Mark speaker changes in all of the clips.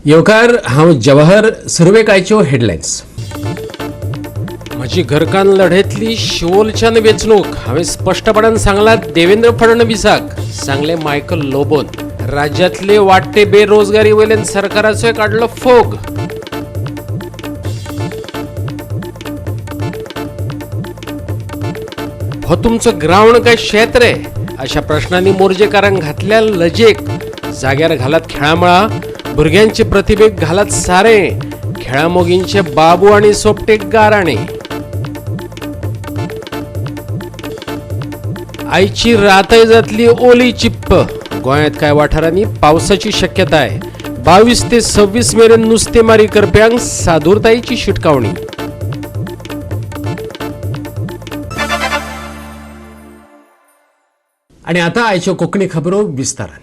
Speaker 1: येवकार हांव जवाहर सुरवेकायच्यो हेडलायन्स. म्हजी घरकान्न लढयतली शिवोलच्यान वेंचणूक हांवें स्पश्टपणान सांगलां देवेंद्र फडणवीसाक, सांगलें मायकल लोबोन. राज्यांतले वाडटे बेरोजगारी वयल्यान सरकाराचोय काडलो फोग. हो तुमचो ग्रावंड काय शेत रे अशा प्रश्नांनी मोर्जेकारांक घातल्या लजेक. जाग्यार घालात खेळामळा, भुरग्यांचे प्रतिभेक घालात सारें, खेळामोगींचे बाबू आनी सोपटेक गाराणे. आयची रातय जातली ओली चिप्प. गोंयांत कांय वाठारांनी पावसाची शक्यताय. 22 ते 26 मेरेन नुस्तेमारी करप्यांक सादुरतायेची शिटकावणी. आणि आता आयच्यो कोंकणी खबरो विस्तारान.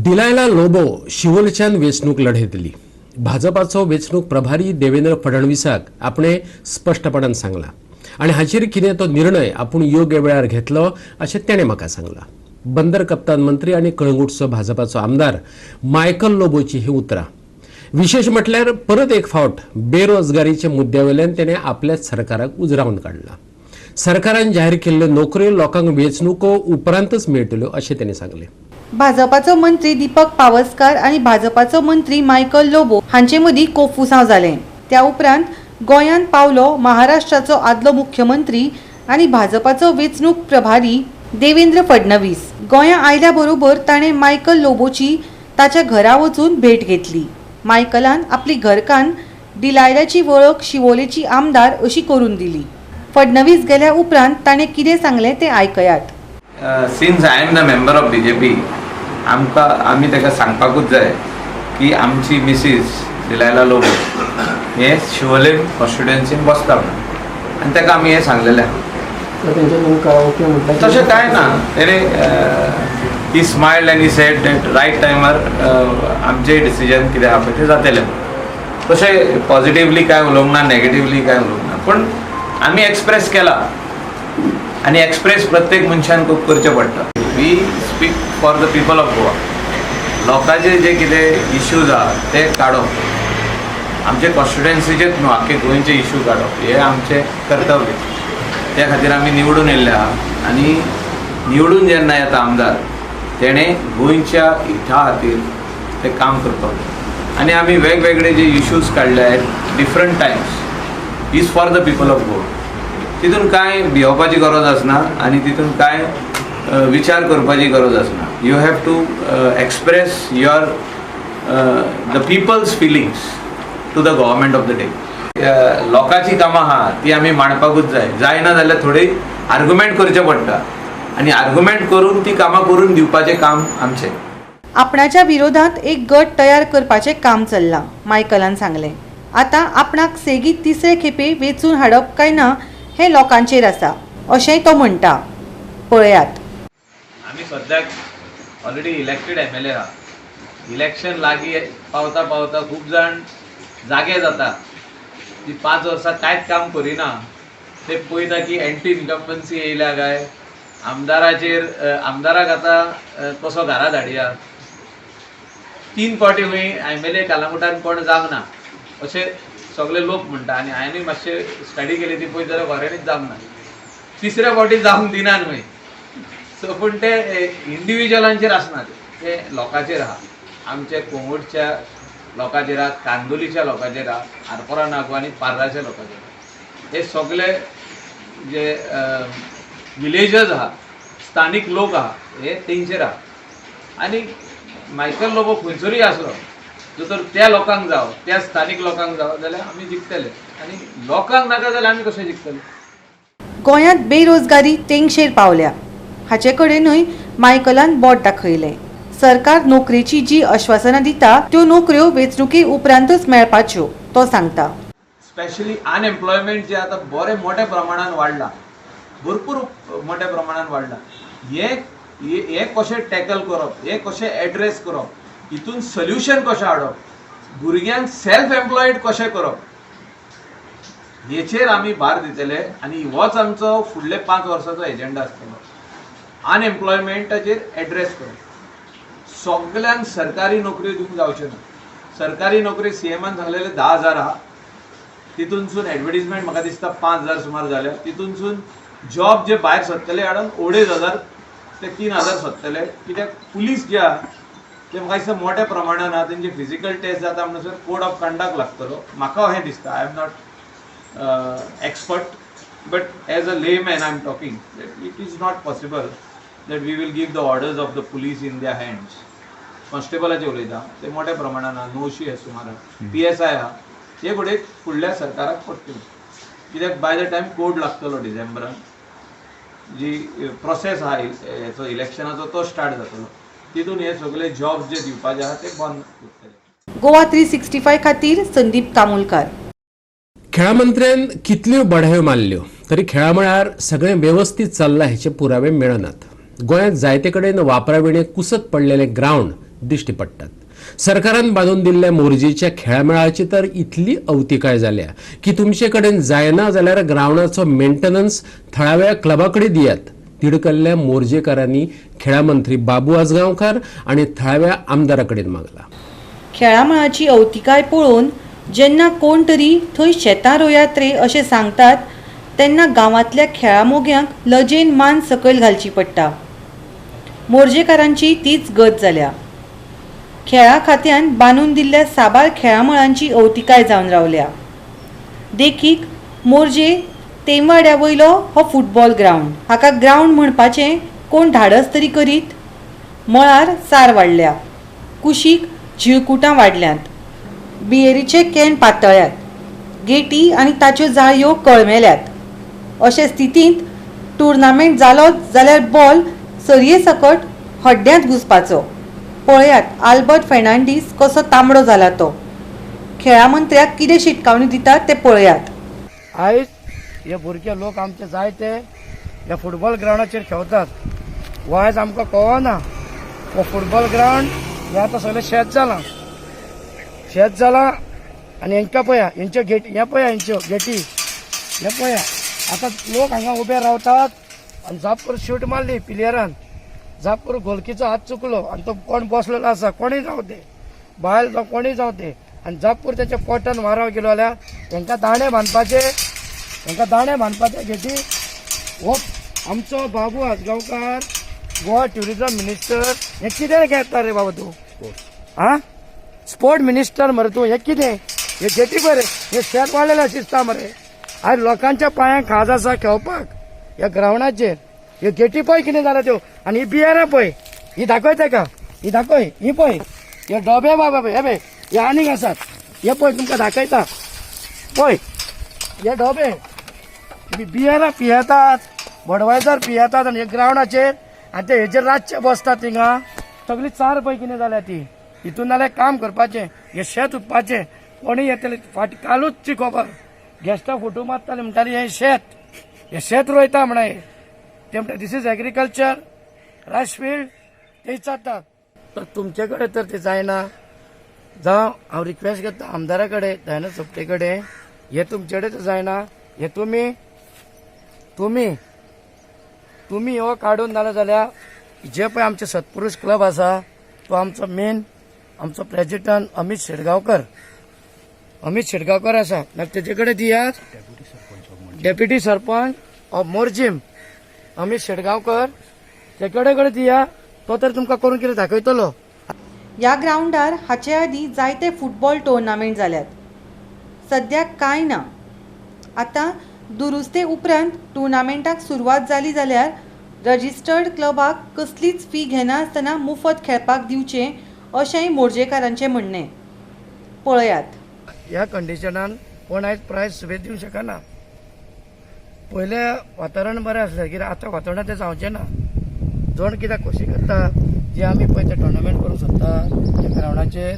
Speaker 1: डिलायला लोबो शिवोलच्यान वेंचणूक लढयतली. भाजपाचो वेंचणूक प्रभारी देवेंद्र फडणवीसाक आपणे स्पश्टपणान सांगलां आनी हाचेर कितें तो निर्णय आपूण योग्य वेळार घेतलो अशें ताणें म्हाका सांगलां. बंदर कप्तान मंत्री आनी कळंगूटचो भाजपाचो आमदार मायकल लोबोची ही उतरां. विशेष म्हटल्यार परत एक फावट बेरोजगारीच्या मुद्द्यावयल्यान ताणें आपल्याच सरकाराक उजरावन काडला. सरकारान जाहीर केल्ल्यो नोकऱ्यो लोकांक वेंचणुको उपरांतच मेळटल्यो अशें ताणें सांगलें.
Speaker 2: भाजपाचो मंत्री दीपक पावसकार आणि भाजपाचो मंत्री मायकल लोबो हांचे मदीं कोफुसांव जालें. त्या उपरांत गोंयांत पावलो महाराष्ट्राचो आदलो मुख्यमंत्री आनी भाजपाचो वेंचणूक प्रभारी देवेंद्र फडणवीस. गोंयां आयल्या बरोबर ताणें मायकल लोबोची ताच्या घरा वचून भेट घेतली. मायकलान आपली घरकान्न डिलायलाची वळख शिवोलेची आमदार अशी करून दिली. फडणवीस गेल्या उपरांत ताणें कितें सांगलें तें आयकयात.
Speaker 3: Since I am the member of BJP, आमी ताका सांगपाकूच जाय की आमची मिसीस डिलायला लोबो हे शिवोले कॉन्स्टिट्युएन्सीन बसता म्हणून, आनी ताका आमी हें सांगलेलें आहा. तशें कांय ना. तेणें ही स्मायल्ड आनी सेड दॅट रायट टायमार आमचें डिसिजन कितें आहा पळय तें जातलें. तशें पॉझिटिव्हली कांय उलोवंक ना, नेगेटिव्हली कांय उलोवंक ना, पूण आमी एक्सप्रेस केला आनी एक्सप्रेस प्रत्येक मनशान खूब करचें पडटा. We speak for the people of Goa. लोकांचे जे कितें इश्यूज आहा ते काडप, आमचे कॉन्स्टिट्युएन्सीचेच न्हू आख्खे गोंयचे इश्यू काडप हें आमचें कर्तव्य. त्या खातीर आमी निवडून येयल्ले आहा आनी निवडून जेन्ना येता आमदार तेणें गोंयच्या हिता खातीर तें काम करपाक जाय. आनी आमी वेगवेगळे जे इश्यूज काडले आहेत different Times is for the people of Goa. तितून कांय भिवपाची गरज आसना आनी तितून कांय विचार करपाची गरज आसना. You have to express your the people's feelings to the government of the day. लोकांची कामां आहा ती आमी मांडपाकूच जाय. जायना जाल्यार थोडी आर्ग्युमेंट करचें पडटा आनी आर्ग्युमेंट करून ती कामां करून दिवपाचें काम आमचें.
Speaker 2: आपणाच्या विरोधात एक गट तयार करपाचें काम चल्लां, मायकलान सांगलें. आतां आपणाक सेगीत तिसरे खेपे वेंचून हाडप काय ना हें लोकांचेर आसा अशेंय तो म्हणटा. पळयात.
Speaker 3: आमी सद्याक ऑलरेडी इलेक्टेड एमएलए आहा. इलेक्शन लागीं पावता पावता खूब जाण जागे जाता ती 5 वर्सां कांयच काम करिना. ते पळयता की एंटी इन्कम्बन्सी येयल्या काय, आमदाराक आतां कसो घरा धाडया. 3 फावटी खंय एमएलए कालांगुटान कोण जावंक ना अशें सगळे लोक म्हणटा. आनी हांवेंय मातशें स्टडी केली ती पळयत जाल्यार खऱ्यांनीच जावंक ना. तिसऱ्या फावटी जावंक दिनात खंय. सो पूण ते इंडिविज्युअलांचेर आसना, ते लोकांचेर आहा. आमचे कोंगूटच्या लोकांचेर आहा, कांदोलीच्या लोकांचेर आहा, आरपोरा नागवा आनी पार्राच्या लोकांचेर आहा. हे सगळे जे विलेजर्स आहा, स्थानीक लोक आहा हे तेंचेर आहा. आनी मायकल लोबो खंयसरूय आसलो जर तर त्या लोकांक जावं, त्या स्थानीक लोकांक जावं जाल्यार आमी जिखतले. आनी लोकांक नाका जाल्यार आमी कशें जिखतले.
Speaker 2: गोंयांत बेरोजगारी तेंगशेर पावल्या हाचे कडेनूय मायकलान बोट दाखयलें. सरकार नोकरेची जी आश्वासनां दिता त्यो नोकऱ्यो वेंचणुके उपरांतूच मेळपाच्यो तो सांगता.
Speaker 3: स्पेशली अनएम्प्लॉयमेंट जे आतां बरें मोठ्या प्रमाणान वाडला, भरपूर मोठ्या प्रमाणान वाडला. हे कशें टॅकल करप, हे कशें एड्रेस करप, हितून सोल्युशन कशें हाडप, भुरग्यांक सेल्फ एम्प्लॉयड कशें करप हेचेर आमी भार दितले. आनी होच आमचो फुडले 5 वर्साचो एजेंडा आसतलो. अनएम्प्लॉयमेंटाचेर एड्रेस करप. सगळ्यांक सरकारी नोकऱ्यो दिवंक जावच्यो ना. सरकारी नोकरी सीएमान सांगलेले 10,000 आहा, तितूनसून एडवर्टिजमेंट म्हाका दिसता 5,000 सुमार जाल्या, तितूनसून जॉब जे भायर सोदतले हाडून 2,500 ते 3,000 सोदतले, कित्याक पुलीस जे आहा ते म्हाका दिसता मोठ्या प्रमाणात आहा, तेंचे फिजिकल टेस्ट जाता म्हणसर कोड ऑफ कंडक्ट लागतलो, म्हाका हें दिसता. I am not expert, but as a layman I am talking that it is not possible that we will give the orders of the police in their hands. कॉन्स्टेबलाचे उलयता ते मोठ्या प्रमाणात आहा, 900 हे सुमार आहा, PSI आहा, हे घोडे फुडल्या सरकाराक पडटले, कित्याक बाय द टायम कोड लागतलो डिसेंबरान, जी प्रोसेस आहा हेचो इलेक्शनाचो तो स्टार्ट जातलो, तितून हे सगळे जॉब जे दिवपाचे आहा ते बंद करतले.
Speaker 2: गोवा 365 खातीर संदीप कामुलकार.
Speaker 1: खेळा मंत्र्यान कितल्यो बढायो मारल्यो तरी खेळा मळार सगळें व्यवस्थीत चल्लां हेचे पुरावे मेळनात. गोंयांत जायते कडेन वापराविणे कुसत पडलेले ग्रावंड दिश्टी पडटात. सरकारान बांदून दिल्ल्या मोरजेच्या खेळामेळाची तर इतली अवतिकाय जाल्या की तुमचे कडेन जायना जाल्यार ग्रावंडाचो मेंटेनन्स थळाव्या क्लबा कडेन दियात. तिडकल्ल्या मोरजेकारांनी खेळा मंत्री बाबू आजगांवकार आणि थळाव्या आमदारा कडेन मागला.
Speaker 2: खेळामळाची अवतिकाय पळोवन जेन्ना कोण तरी थंय शेतां रोयात रे अशें सांगतात तेन्ना गांवांतल्या खेळा मोग्यांक लजेन मान सकयल घालची पडटा. मोरजेकारांची तीच गत जाल्या. खेळा खात्यान बांदून दिल्ल्या साबार खेळामळांची अवतिकाय जावन रावल्या. देखीक मोरजे तेमवाड्या वयलो हो फुटबॉल ग्रावंड, हाका ग्रावंड म्हणपाचें कोण धाडस तरी करीत. मळार सार वाडल्या, कुशीक झिळकुटां वाडल्यांत, बियेरीचे कॅन पातळ्यात, गेटी आनी ताच्यो जाळयो कळमेल्यात. अशे स्थितींत टुर्नामेंट जालो जाल्यार बॉल सरये सकट हड्ड्यांत घुसपाचो. पळयात आल्बर्ट फेर्नांडीस कसो तांबडो जाला तो. खेळा मंत्र्याक कितें शिटकावणी दितात ते पळयात.
Speaker 4: आयज हे भुरगे लोक आमचे जायते ह्या फुटबॉल ग्रावंडाचेर खेळटात. हो आयज आमकां कळना. हो फुटबॉल ग्रावंड हे आतां सगळें शेत जाला आनी हेंकां पळया, हेंच्यो गेटी, हे पळया हेंच्यो गेटी, हे पळया. आतां लोक हांगा उबे रावतात आनी जाप करून शूट मारली प्लेयरान, जाप करून गोलकीचो हात चुकलो आनी तो कोण बसलेलो आसा, कोणीय जावं ते, बायल जावं कोणीय जावं ते, आनी जाप करून तेच्या पोटान माराव गेलो जाल्यार तेंकां दाणे बांदपाचे गेटी. हो आमचो बाबू आजगांवकार गोवा ट्युरिझम मिनिस्टर, हे कितें घेता रे बाबा तूं? आं स्पोर्ट मिनिस्टर मरे तूं, हे कितें? हे गेटी पळय रे, हे शेत वाडलेलें दिसता मरे. आयज लोकांच्या पांयांक खाज आसा खेळपाक ह्या ग्रावंडाचेर. ह्यो गेटी पळय कितें जाला त्यो, आनी ही बियरां पळय, ही दाखय ताका, ही दाखय, ही पळय, हे डोबे बाबा पळय, हे पळय, हे आनीक आसात, हे पळय तुमकां दाखयता पळय, हे डोबे बियरां पियेतात, बडवायजर पियेतात आनी हे ग्रावंडाचेर, आनी ते हेजेर रातचे बसतात थिंगा. सगळी चार पळय कितें जाल्या ती. हितून जाल्यार काम करपाचें, हे शेत उत्पाचें. कोणी येतले फाटी कालूचची खबर, गॅस्टां फोटो मारताले म्हणटाली हे शेत रोयता म्हणा. ते म्हणटा दीस इज एग्रीकल्चर, रायस फील्ड, ते विचारतात. तर तुमचे कडेन तर ते जायना. जावं हांव रिक्वेस्ट करता आमदारा कडेन, दयानंद सोपटे कडेन, हे तुमचे कडेन जायना. हे तुम्ही हो काडून नाल्या जाल्यार जे पळय आमचे सत्पुरुष क्लब आसा तो आमचो मेन, आमचो प्रेसिडेंट अमित शेटगांवकर आसा, तेजे कडेन दियात. डेप्युटी सरपंच ऑफ मोरजीम अमित शेटगांवकर, ते कडेन दिया. तो तर तुमकां करून कितें दाखयतलो.
Speaker 2: ह्या ग्रावंडार हाचे आदीं जायते फुटबॉल टुर्नामेंट जाल्यात. सद्याक कांय ना. आतां दुरुस्ते उपरांत टुर्नामेंटाक सुरवात जाली जाल्यार रजिस्टर्ड क्लबाक कसलीच फी घेनासतना मुफत खेळपाक दिवचें अशेंय मोरजेकारांचें म्हणणें. पळयात.
Speaker 4: ह्या कंडिशनान कोण आयज प्रायज सुबेज दिवंक शकना. पयले वातावरण बरें आसलें, कित्याक आतां वातावरणात तें जावचें ना. जण कित्याक खोशी करता जे आमी पळय ते टुर्नामेंट करूंक सोदता त्या ग्रावंडाचेर,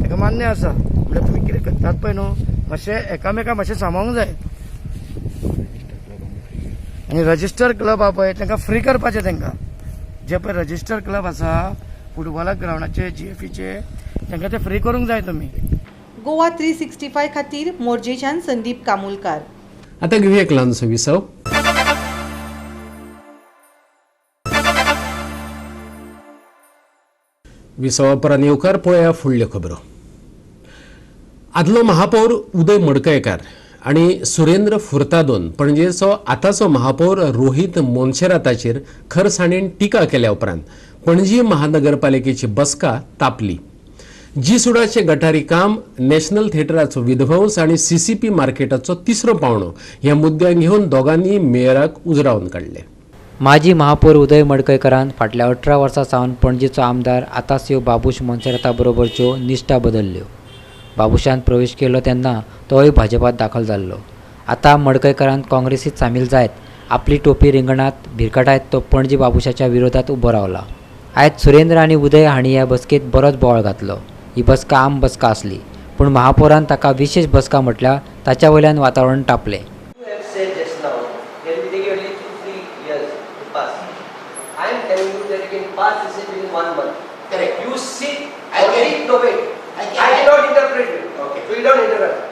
Speaker 4: ताका मान्य आसा. म्हणल्यार तुमी कितें करतात पळय न्हू, मातशें एकामेकाक मातशें सांबाळूंक जाय. आनी रजिस्टर क्लब आहा पळय तांकां फ्री करपाचें. तांकां जे पळय रजिस्टर क्लब आसा फुटबॉलाक ग्रावंडाचे GFEचे, तांकां ते फ्री करूंक जाय तुमी.
Speaker 2: गोवा 365 खातीर मोरजेच्यान संदीप कामुलकार.
Speaker 1: आता घेऊया एक ल्हानसो विसव. विसवा उपरांत येवकार पळया फुडल्यो खबरो. आदलो महापौर उदय मडकयकार आणि सुरेंद्र फुर्तादोन पणजेचो आताचो महापौर रोहित मोन्सेराताचेर खरसाणेन टिका केल्या उपरांत पणजी महानगरपालिकेची बसका तापली. जी सुडाचे गटारी काम, नॅशनल थिएटराचो विध्वंस आणि सीसीपी मार्केटाचो तिसरो पावणो ह्या मुद्द्यांक घेवन दोगांनी मेयराक उजरावन काडले.
Speaker 5: माजी महापौर उदय मडकयकारान फाटल्या 18 वर्सां सावन पणजीचो आमदार आतांस्यो बाबूश मोन्सेराता बरोबरच्यो निश्ठा बदल्ल्यो. बाबुशान प्रवेश केलो तेन्ना तोय भाजपात दाखल जाल्लो. आता मडकयकारान काँग्रेसीत सामील जायत आपली टोपी रिंगणात भिरकाटायत तो पणजी बाबुशाच्या विरोधात उबो रावला. आयज सुरेंद्र आनी उदय हांणी ह्या बसकेत बरोच बोवाळ घातलो. ही बसका आम बसका आसली, पूण महापौरान ताका विशेष बसका म्हटल्यार ताच्या वयल्यान वातावरण तापलें.
Speaker 6: You have said just now, there will be only 2-3 years to pass. I am telling you that you can pass this within 1 month.
Speaker 7: Correct.
Speaker 6: You sit,
Speaker 7: I can.
Speaker 6: only no wait.
Speaker 7: I can.
Speaker 6: I cannot interpret you.
Speaker 7: Okay.
Speaker 6: So you don't interrupt.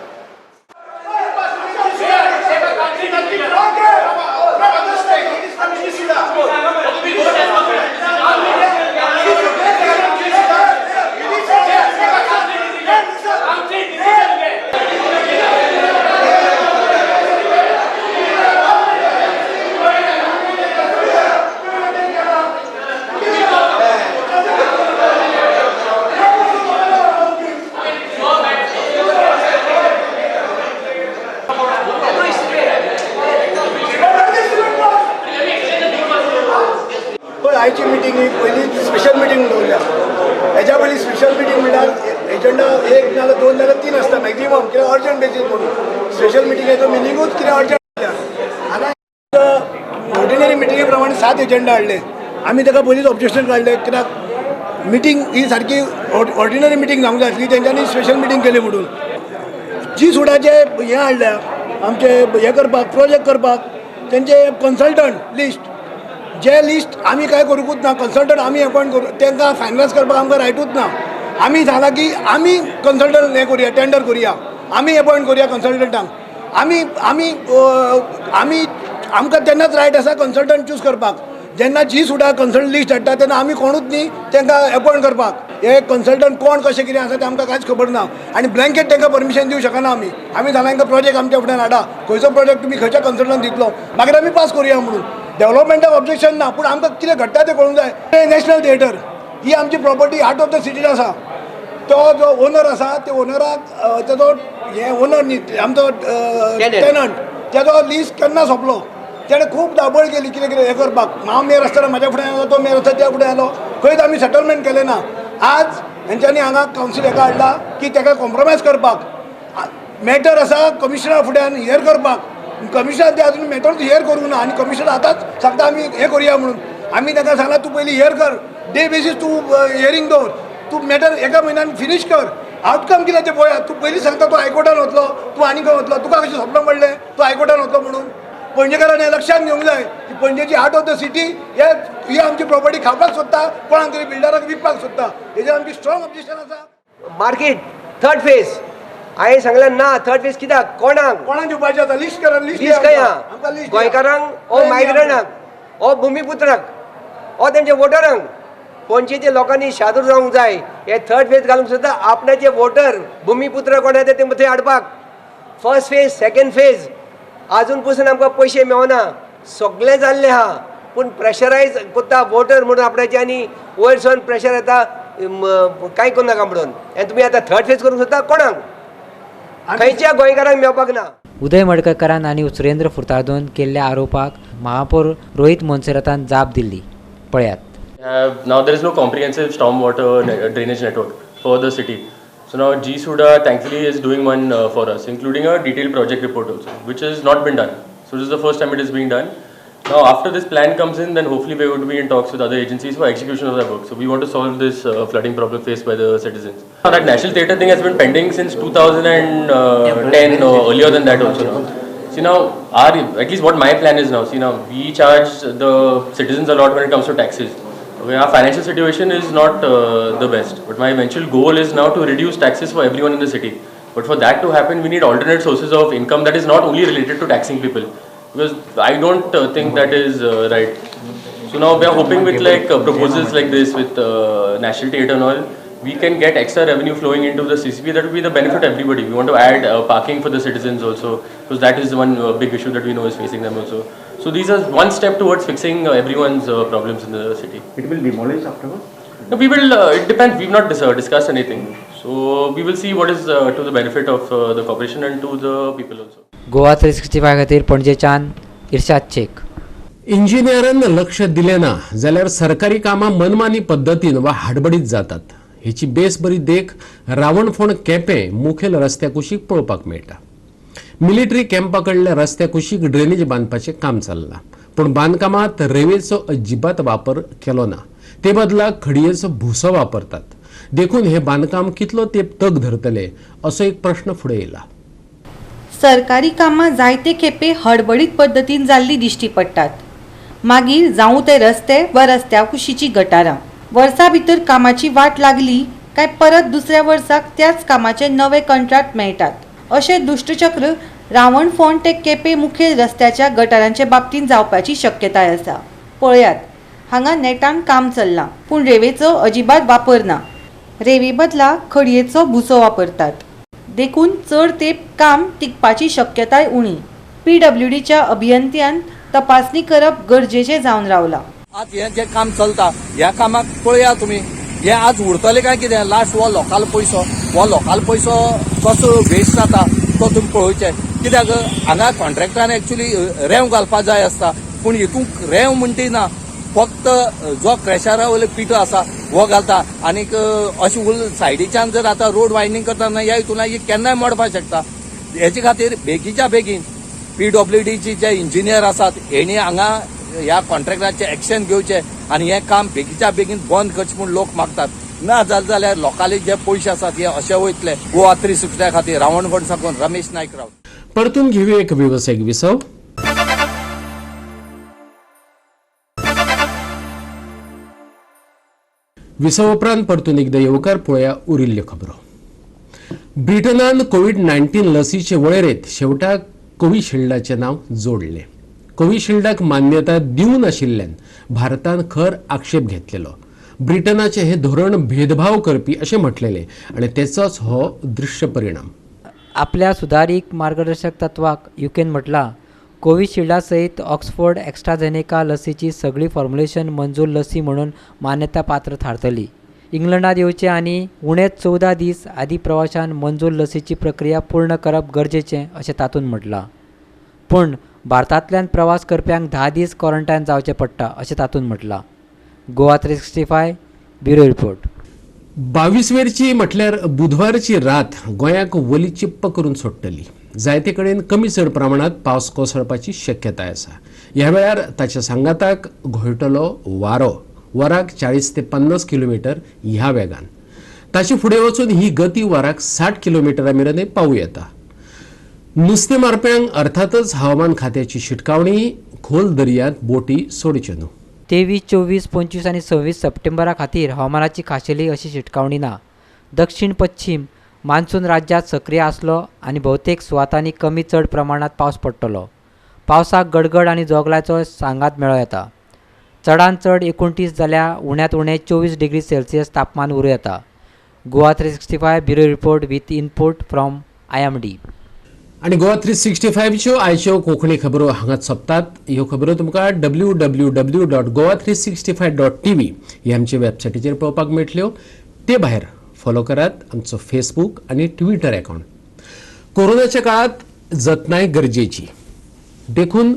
Speaker 4: पण आयची meeting ही पयली special meeting दवरल्या. हेच्या पयलीं special meeting म्हणल्यार agenda 1 नाजाल्यार 2 नाजाल्यार 3 आसता मॅक्झिमम, कित्याक अर्जंट बेसीस म्हणून. स्पेशल मिटींगेचो मिनिंगूच कितें अर्जंट हांगा ऑर्डिनरी मिटींगे प्रमाणे 7 एजंडा हाडले. आमी ताका पयलींच ऑब्जेक्शन काडलें, कित्याक मिटींग ही सारकी ऑर्डिनरी मिटींग जावंक जाय आसली, तेंच्यांनी स्पेशल मिटींग केली म्हणून. जी सुडाचे हें हाडल्या आमचे हें करपाक, प्रोजेक्ट करपाक, तेंचे कन्सल्टंट लिस्ट, जे लिस्ट आमी काय करूंकूच ना. कन्सल्टंट आमी अपॉयंट करूं, तांकां फायनलायज करपाक आमकां रायटूच ना. आमी सांगला की आमी कन्सल्टंट हें करुया, टेंडर करुया, आमी अपॉयंट करुया कन्सल्टंटांक. आमी आमी आमी आमकां तेन्नाच रायट आसा कन्सल्टंट चूज करपाक. जेन्ना जी सुद्दां कन्सल्टंट लिस्ट हाडटा तेन्ना आमी कोणूच न्ही तांकां अपॉयंट करपाक. हे कन्सल्टंट कोण कशें कितें आसा तें आमकां कांयच खबर ना आनी ब्लँकेट तांकां परमिशन दिवंक शकना आमी. आमी जाल्यार हांकां प्रोजेक्ट आमच्या फुड्यान हाडा, खंयचो प्रोजेक्ट तुमी खंयच्या कन्सल्टंट दितलो, मागीर आमी पास करुया म्हणून. डेव्हलपमेंटाक ऑब्जेक्शन ना, पूण आमकां कितें घडटा तें कळूंक जाय. नॅशनल थिएटर ही आमची प्रॉपर्टी हार्ट ऑफ द सिटीन आसा. तो जो ओनर आसा ते ओनराक तेजो हे ओनर न्ही आमचो टेनंट, तेजो लिस्ट केन्ना सोंपलो. तेणें खूब धांवपळ केली कितें कितें हें करपाक. हांव मेयर आसतना म्हाज्या फुडें आयलो, तो मेयर आसता त्या फुडें आयलो, खंयच आमी सेटलमेंट केलें ना. आज हेंच्यांनी हांगा कावन्सील हेका हाडला की ताका कॉम्प्रोमायज करपाक. मॅटर आसा कमिशनरा फुड्यान हियर करपाक. कमिशनर ते अजून मॅटर हियर करूंक ना आनी कमिशनर आतांच सांगता आमी हें करुया म्हणून. आमी ताका सांगला तूं पयलीं हियर कर, डे बेसीस तूं हियरींग दवर, तूं मॅटर एका म्हयन्यान फिनीश कर, आउटकम कितें तें पळया. तूं पयलीं सांगता तूं हायकोर्टान वतलो, तूं आनी खंय वतलो, तुका कशें स्वप्न पडलें तूं हायकोर्टान वतलो म्हणून. पणजेकारान हें लक्षात घेवंक जाय की पणजेची हार्ट ऑफ द सिटी ही आमची प्रॉपर्टी खावपाक सोदता, कोणाक तरी बिल्डराक विकपाक सोदता. हेजेर आमची स्ट्रॉंग ऑब्जेक्शन आसा.
Speaker 6: Market, third phase. हांवें सांगलें ना थर्ड फेज कित्याक कोणाक
Speaker 4: दिवपाचें आसा लिस्ट करा.
Speaker 6: लिस्ट काय गोंयकारांक ओ मायग्रंटांक ओ भुमिपुत्राक ओ तेंच्या वोटरांक पणजेच्या लोकांनी शादूर जावंक जाय. हे थर्ड फेज घालूंक सुद्दां आपणाचे वोटर भुमिपुत्र कोण येता ते थंय हाडपाक. फर्स्ट फेज, सेकंड फेज आजून पसून आमकां पयशे मेळना. सगळें जाल्लें आहा, पूण प्रेशरायज कोत्ता वोटर म्हणून आपणाचे आनी वयर सावन प्रेशर येता कांय करूं म्हणून. आनी तुमी आतां थर्ड फेज करूंक सोदता कोणाक? खंयच्या गोंयकारांक मेळपाक ना.
Speaker 5: उदय मडकयकारान आनी सुरेंद्र फुर्तादोन केल्ल्या आरोपाक महापौर रोहित मोन्सेरातान जाप दिल्ली. पळयात.
Speaker 8: Now there is no comprehensive stormwater drainage network for the city. So now G Suda thankfully is doing one for us, including a detailed project report also, which has not been done. So this is the first time it is being done. Now after this plan comes in, then hopefully we are going to be in talks with other agencies for execution of that work. So we want to solve this flooding problem faced by the citizens. Now that National Theatre thing has been pending since 2010 or earlier than that also now. See now, at least what my plan is now, see now, we charge the citizens a lot when it comes to taxes. Okay, our financial situation is not the best, but my eventual goal is now to reduce taxes for everyone in the city. But for that to happen, we need alternate sources of income that is not only related to taxing people, because I don't think that is right. So now we are hoping with like proposals like this with National Theatre and all, we can get extra revenue flowing into the CCP. That will be the benefit everybody. We want to add parking for the citizens also, because that is one big issue that we know is facing them also. So these are one step towards fixing everyone's problems in the city.
Speaker 7: It will demolish afterwards?
Speaker 8: No, we will. It depends. We've not discussed anything. So we will see what is to the benefit of the corporation and to the people also.
Speaker 5: Goa 365 खातीर पणजेच्यान इर्शाद शेख.
Speaker 1: इंजिनियरांना लक्ष दिले ना जाल्यार सरकारी कामां मनमानी पद्दतीन वा हाडबडीत जातात हेची बेस बरी देख रावणफोंड केपें मुखेल रस्त्या कुशीक पळोवपाक मेळटा. मिलिटरी कॅम्पा कडल्या रस्त्या कुशीक ड्रेनेज बांदपाचें काम चल्लां, पूण बांदकामांत रेवेचो अजिबात वापर केलो ना. ते बदलाक खडयेचो भुसो वापरतात. देखून हे बांदकाम कितलो तेंप तग धरतले असो एक प्रश्न फुडें येयला.
Speaker 2: सरकारी कामां जायते खेपे हडबडीत पद्दतीन जाल्ली दिश्टी पडटात. मागीर जावं ते रस्ते वा रस्त्या कुशीची गटारां. वर्सा भितर कामाची वाट लागली काय परत दुसऱ्या वर्साक त्याच कामाचे नवे कंत्राट मेळटात. अशें दुष्टचक्र रावणफोंड ते केपें मुखेल रस्त्याच्या गटारांचे बाबतींत जावपाची शक्यताय आसा. पळयात, हांगा नेटान काम चल्लां, पूण रेवेचो अजिबात वापर ना. रेवे बदला खडयेचो भुसो वापरतात. देखून चड तेंप काम टिकपाची शक्यताय उणी. PWDच्या अभियंत्यान तपासणी करप गरजेचें जावन रावलां.
Speaker 9: आज हे जे काम चलता ह्या कामाक पळया तुमी, हे आज उरतले काय कितें? लास्ट हो लोकल पयसो कसो वेस्ट जाता तो तुमी पळोवचे. कित्याक हांगा कॉन्ट्रॅक्टरान एक्चुअली रेंव घालपाक जाय आसता, पूण हितूंक रेंव म्हणटी ना, फक्त जो क्रेशरा वयलो पिठो आसा हो घालता. आनीक अशें उरल सायडीच्यान जर आतां रोड वायडनींग करता ना ह्या हितून ही केन्नाय मोडपाक शकता. हेचे खातीर बेगीच्या बेगीन PWDची जे इंजिनियर आसात हेणी हांगा ह्या कॉन्ट्रॅक्टराचे एक्शन घेवचे आनी हें काम बेगीच्या बेगीन बंद करचें म्हूण लोक मागतात. ना जाल्यार लोकांले जे पयशे आसात हे अशे वयतले. गोवा 360 खातीर रावणफोंड साकून रमेश नायक राव.
Speaker 1: परतून घेऊया एक व्यावसायिक विसव. विसव उपरांत परतून एकदा येवकार पळोवया उरिल्ल्यो खबरो. ब्रिटनान कोविड-19 लसीचे वळेरेंत शेवटाक कोविशिल्डाचें नांव जोडलें. कोविशिल्डाक मान्यता दिवं नाशिल्ल्यान भारतान खर आक्षेप घेतलेलो. ब्रिटनाचे हे धोरण भेदभाव करपी अशें म्हटलेलें आनी तेचोच हो दृश्य परिणाम.
Speaker 5: आपल्या सुधारीत मार्गदर्शक तत्वाक युकेन म्हटला, कोविशिल्डा सयत ऑक्सफोर्ड ॲस्ट्राझेनेका लसीची सगळी फॉर्म्युलेशन मंजूर लसी म्हणून मान्यता पात्र थारतली. इंग्लंडात येवचे आनी उणेच 14 दीस आदी प्रवाशान मंजूर लसीची प्रक्रिया पूर्ण करप गरजेचें अशें तातूंत म्हटलां. पूण भारतांतल्यान प्रवास करप्यांक 10 दीस क्वॉरंटायन जावचें पडटा अशें तातूंत म्हटलां. Goa 365 bureau report.
Speaker 1: 22 वेरची म्हटल्यार बुधवारची रात गोंयाक वली चिप्प करून सोडटली. जायते कडेन कमी चड प्रमाणात पावस कोसळपाची शक्यताय आसा. ह्या वेळार ताच्या सांगाताक घोळटलो वारो वराक 40 ते 50 किलोमीटर ह्या वेगान. ताचे फुडें वचून ही गती वराक 60 किलोमिटरा मेरेन पावूं येता. नुस्तें मारप्यांक अर्थातच हवामान खात्याची शिटकावणी, खोल दर्यांत बोटी सोडच्यो न्हू.
Speaker 5: 23, 24, 25 आनी 26 सप्टेंबरा खातीर हवामानाची खाशेली अशी शिटकावणी ना. दक्षिण पश्चिम मान्सून राज्यात सक्रिय आसलो आनी भोवतेक सुवातांनी कमी चड प्रमाणात पावस पडटलो. पावसाक गडगड आनी जोगलाचो सांगात मेळो येता. चडांत चड 29 जाल्यार उण्यांत उणें 24 डिग्री सेल्सियस तापमान उरूं येता. Goa 365 bureau report with input from IMD.
Speaker 1: आणि गोवा 365 च्यो आयच्यो कोंकणी खबरो हांगाच सोंपतात. ह्यो खबरो तुमकां www.goa365.tv ह्या आमचे वेबसायटीचेर पळोवपाक मेळटल्यो. ते भायर फॉलो करात आमचो फेसबूक आनी ट्विटर अकाउंट. कोरोनाच्या काळात जतनाय गरजेची. देखून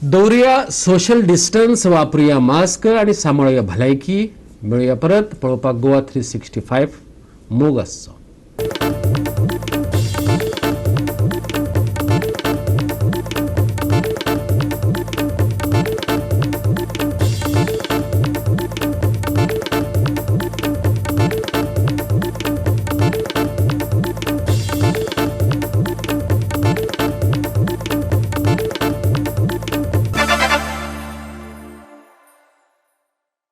Speaker 1: दवरुया सोशल डिस्टन्स, वापरुया मास्क आणि सांबाळुया भलायकी. मेळुया परत पळोवपाक गोवा 365 मोग आसचो.